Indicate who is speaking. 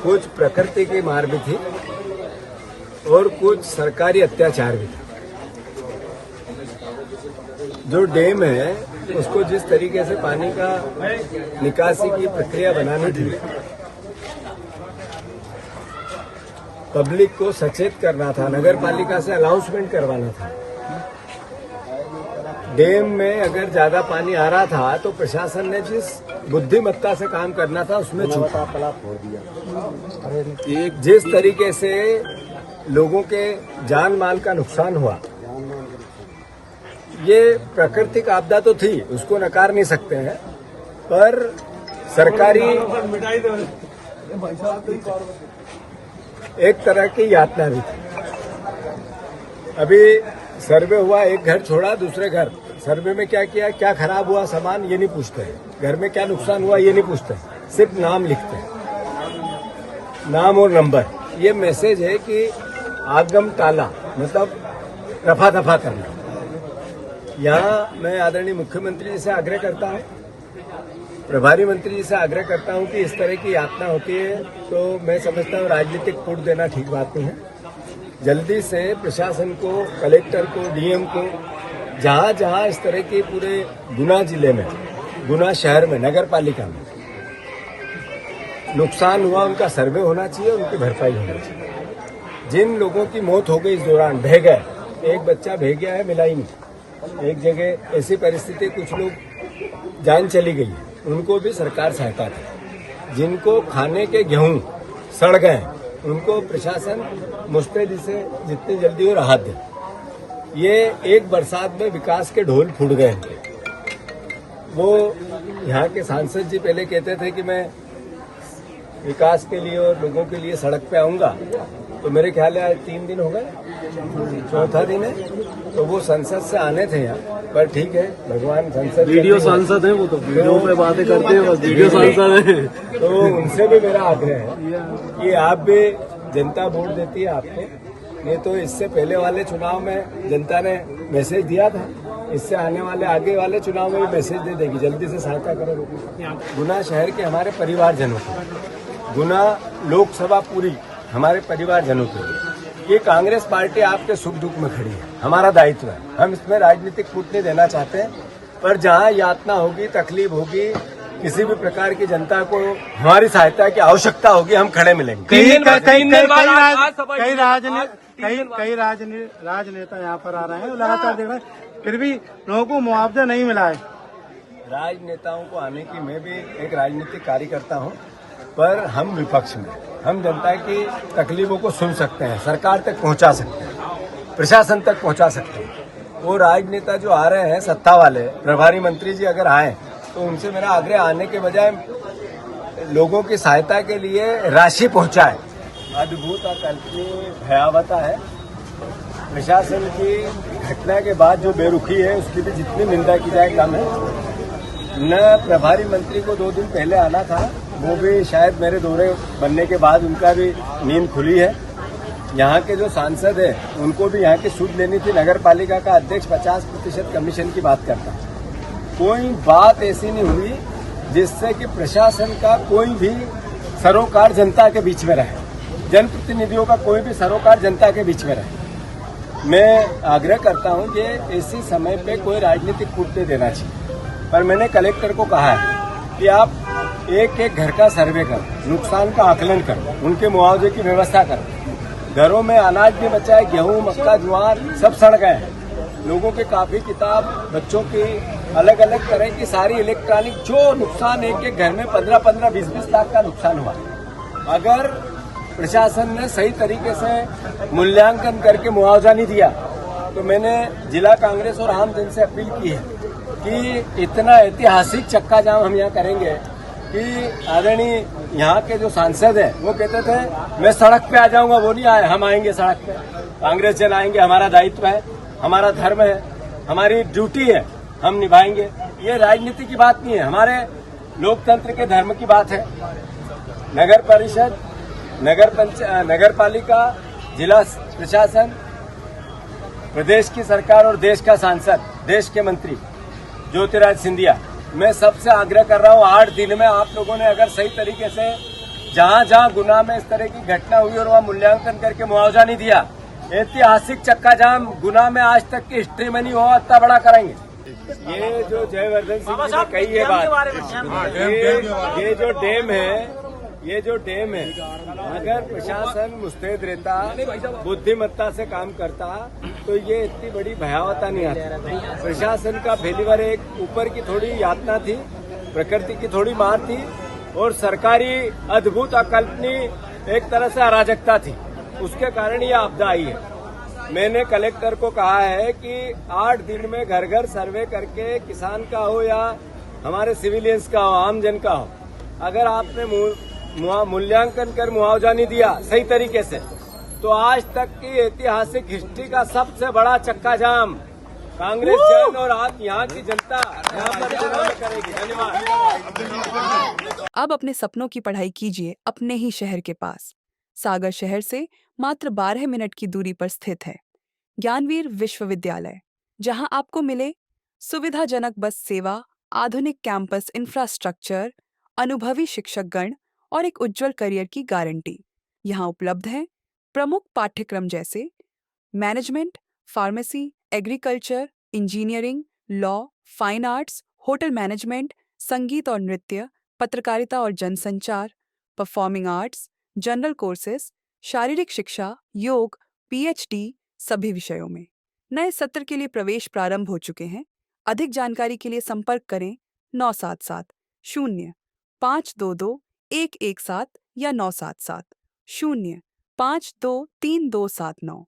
Speaker 1: कुछ प्रकृति की मार भी थी और कुछ सरकारी अत्याचार भी था। जो डैम है उसको जिस तरीके से पानी का निकासी की प्रक्रिया बनानी थी, पब्लिक को सचेत करना था, नगर पालिका से अनाउंसमेंट करवाना था। डैम में अगर ज्यादा पानी आ रहा था तो प्रशासन ने जिस बुद्धिमत्ता से काम करना था उसमें चूका। जिस तरीके से लोगों के जान माल का नुकसान हुआ, ये प्राकृतिक आपदा तो थी, उसको नकार नहीं सकते हैं, पर सरकारी एक तरह की यातना भी थी। अभी सर्वे हुआ, एक घर छोड़ा दूसरे घर, सर्वे में क्या किया, क्या खराब हुआ सामान ये नहीं पूछते हैं, घर में क्या नुकसान हुआ ये नहीं पूछते हैं, सिर्फ नाम लिखते हैं, नाम और नंबर। ये मैसेज है कि आगम ताला मतलब रफा दफा करना। यहाँ मैं आदरणीय मुख्यमंत्री जी से आग्रह करता हूँ, प्रभारी मंत्री जी से आग्रह करता हूँ कि इस तरह की यातना होती है तो मैं समझता हूँ राजनीतिक फूट देना ठीक बात नहीं है। जल्दी से प्रशासन को, कलेक्टर को, डीएम को, जहाँ जहाँ इस तरह की पूरे गुना जिले में, गुना शहर में, नगर पालिका में नुकसान हुआ, उनका सर्वे होना चाहिए, उनकी भरपाई होनी चाहिए। जिन लोगों की मौत हो गई इस दौरान, बह गए, एक बच्चा बह गया है, मिला ही नहीं, एक जगह ऐसी परिस्थिति, कुछ लोग जान चली गई है, उनको भी सरकार सहायता करे। जिनको खाने के गेहूं सड़ गए उनको प्रशासन मुस्तैदी से जितनी जल्दी हो राहत दे। ये एक बरसात में विकास के ढोल फूट गए। वो यहाँ के सांसद जी पहले कहते थे कि मैं विकास के लिए और लोगों के लिए सड़क पे आऊंगा, तो मेरे ख्याल है आज 3 दिन हो गए, 4था दिन है, तो वो संसद से आने थे यहाँ, पर ठीक है, भगवान संसद
Speaker 2: वीडियो सांसद है, वो तो वीडियो पे बातें करते हैं, बस वीडियो सांसद है।
Speaker 1: तो उनसे भी मेरा आग्रह है कि आप भी, जनता वोट देती है आपको, नहीं तो इससे पहले वाले चुनाव में जनता ने मैसेज दिया था, इससे आने वाले आगे वाले चुनाव में भी मैसेज दे देगी, जल्दी से सहायता करो। गुना शहर के हमारे परिवारजनों को, गुना लोकसभा पूरी हमारे परिवारजनों के लिए, ये कांग्रेस पार्टी आपके सुख दुख में खड़ी है, हमारा दायित्व है, हम इसमें राजनीतिक फूट नहीं देना चाहते, पर जहां यातना होगी, तकलीफ होगी, किसी भी प्रकार की जनता को हमारी सहायता की आवश्यकता होगी, हम खड़े मिलेंगे।
Speaker 3: कई राजनेता यहाँ पर आ रहे हैं, लगातार देख रहे हैं, फिर भी लोगों को मुआवजा नहीं मिला है।
Speaker 1: राजनेताओं को आने की, मैं भी एक राजनीतिक कार्यकर्ता हूँ, पर हम विपक्ष में, हम जनता की तकलीफों को सुन सकते हैं, सरकार तक पहुंचा सकते हैं, प्रशासन तक पहुंचा सकते हैं। वो राजनेता जो आ रहे हैं सत्ता वाले, प्रभारी मंत्री जी अगर आए तो उनसे मेरा आग्रह, आने के बजाय लोगों की सहायता के लिए राशि पहुंचाए। अद्भुत और कल्पनीय भयावहता है। प्रशासन की घटना के बाद जो बेरुखी है उसकी भी जितनी निंदा की जाए कम है। न प्रभारी मंत्री को 2 दिन पहले आना था, वो भी शायद मेरे दौरे बनने के बाद उनका भी नींद खुली है। यहाँ के जो सांसद है उनको भी यहाँ की सूद लेनी थी। नगर पालिका का अध्यक्ष 50% कमीशन की बात करता है। कोई बात ऐसी नहीं हुई जिससे कि प्रशासन का कोई भी सरोकार जनता के बीच में रहे, जनप्रतिनिधियों का कोई भी सरोकार जनता के बीच में रहे। मैं आग्रह करता हूँ कि ऐसी समय पे कोई राजनीतिक फूट नहीं देना चाहिए, पर मैंने कलेक्टर को कहा है कि आप एक एक घर का सर्वे कर, नुकसान का आकलन कर, उनके मुआवजे की व्यवस्था कर। घरों में अनाज भी बचा है, गेहूं, मक्का, ज्वार सब सड़ गए हैं। लोगों के कापी किताब, बच्चों की अलग अलग तरह की सारी इलेक्ट्रॉनिक, जो नुकसान एक एक घर में 15-15, 20-20 लाख का नुकसान हुआ। अगर प्रशासन ने सही तरीके से मूल्यांकन करके मुआवजा नहीं दिया तो मैंने जिला कांग्रेस और आम जन से अपील की है कि इतना ऐतिहासिक चक्का जाम हम यहाँ करेंगे कि आदरणीय यहाँ के जो सांसद हैं वो कहते थे मैं सड़क पे आ जाऊंगा, वो नहीं आए, हम आएंगे सड़क पे, कांग्रेस जन आएंगे, हमारा दायित्व है, हमारा धर्म है, हमारी ड्यूटी है, हम निभाएंगे। ये राजनीति की बात नहीं है, हमारे लोकतंत्र के धर्म की बात है। नगर परिषद, नगर पालिका, जिला प्रशासन, प्रदेश की सरकार और देश का सांसद, देश के मंत्री ज्योतिरादित्य सिंधिया, मैं सबसे आग्रह कर रहा हूं 8 दिन में आप लोगों ने अगर सही तरीके से जहां जहां गुना में इस तरह की घटना हुई और वहां मूल्यांकन करके मुआवजा नहीं दिया, ऐतिहासिक चक्का जाम गुना में आज तक की हिस्ट्री में नहीं हुआ, इतना बड़ा करेंगे। ये जो जयवर्धन सिंह जी ने कही है बात, ये जो डैम है, अगर प्रशासन मुस्तैद रहता, बुद्धिमत्ता से काम करता, तो ये इतनी बड़ी भयावता नहीं आती। प्रशासन का फेलिवर एक ऊपर की थोड़ी यातना थी, प्रकृति की थोड़ी मार थी, और सरकारी अद्भुत अकल्पनीय एक तरह से अराजकता थी, उसके कारण ये आपदा आई है। मैंने कलेक्टर को कहा है कि 8 दिन में घर घर सर्वे करके, किसान का हो या हमारे सिविलियंस का हो, आमजन का हो, अगर आपने मूल्यांकन कर मुआवजा नहीं दिया सही तरीके से, तो आज तक की ऐतिहासिक हिस्ट्री का सबसे बड़ा चक्का जाम कांग्रेस जन और आप यहाँ की जनता यहाँ पर चुनाव करेगी। धन्यवाद।
Speaker 4: अब अपने सपनों की पढ़ाई कीजिए अपने ही शहर के पास। सागर शहर से मात्र 12 मिनट की दूरी पर स्थित है ज्ञानवीर विश्वविद्यालय, जहां आपको मिले सुविधाजनक बस सेवा, आधुनिक कैंपस इंफ्रास्ट्रक्चर, अनुभवी शिक्षकगण और एक उज्जवल करियर की गारंटी। यहाँ उपलब्ध है प्रमुख पाठ्यक्रम जैसे management, pharmacy, agriculture, engineering, law, fine arts, hotel management, संगीत और नृत्य, पत्रकारिता और जनसंचार, परफॉर्मिंग आर्ट्स, जनरल कोर्सेज, शारीरिक शिक्षा, योग, पीएचडी सभी विषयों में। नए सत्र के लिए प्रवेश प्रारंभ हो चुके हैं। अधिक जानकारी के लिए संपर्क करें 977 0 522 117 या 977 0 523 279।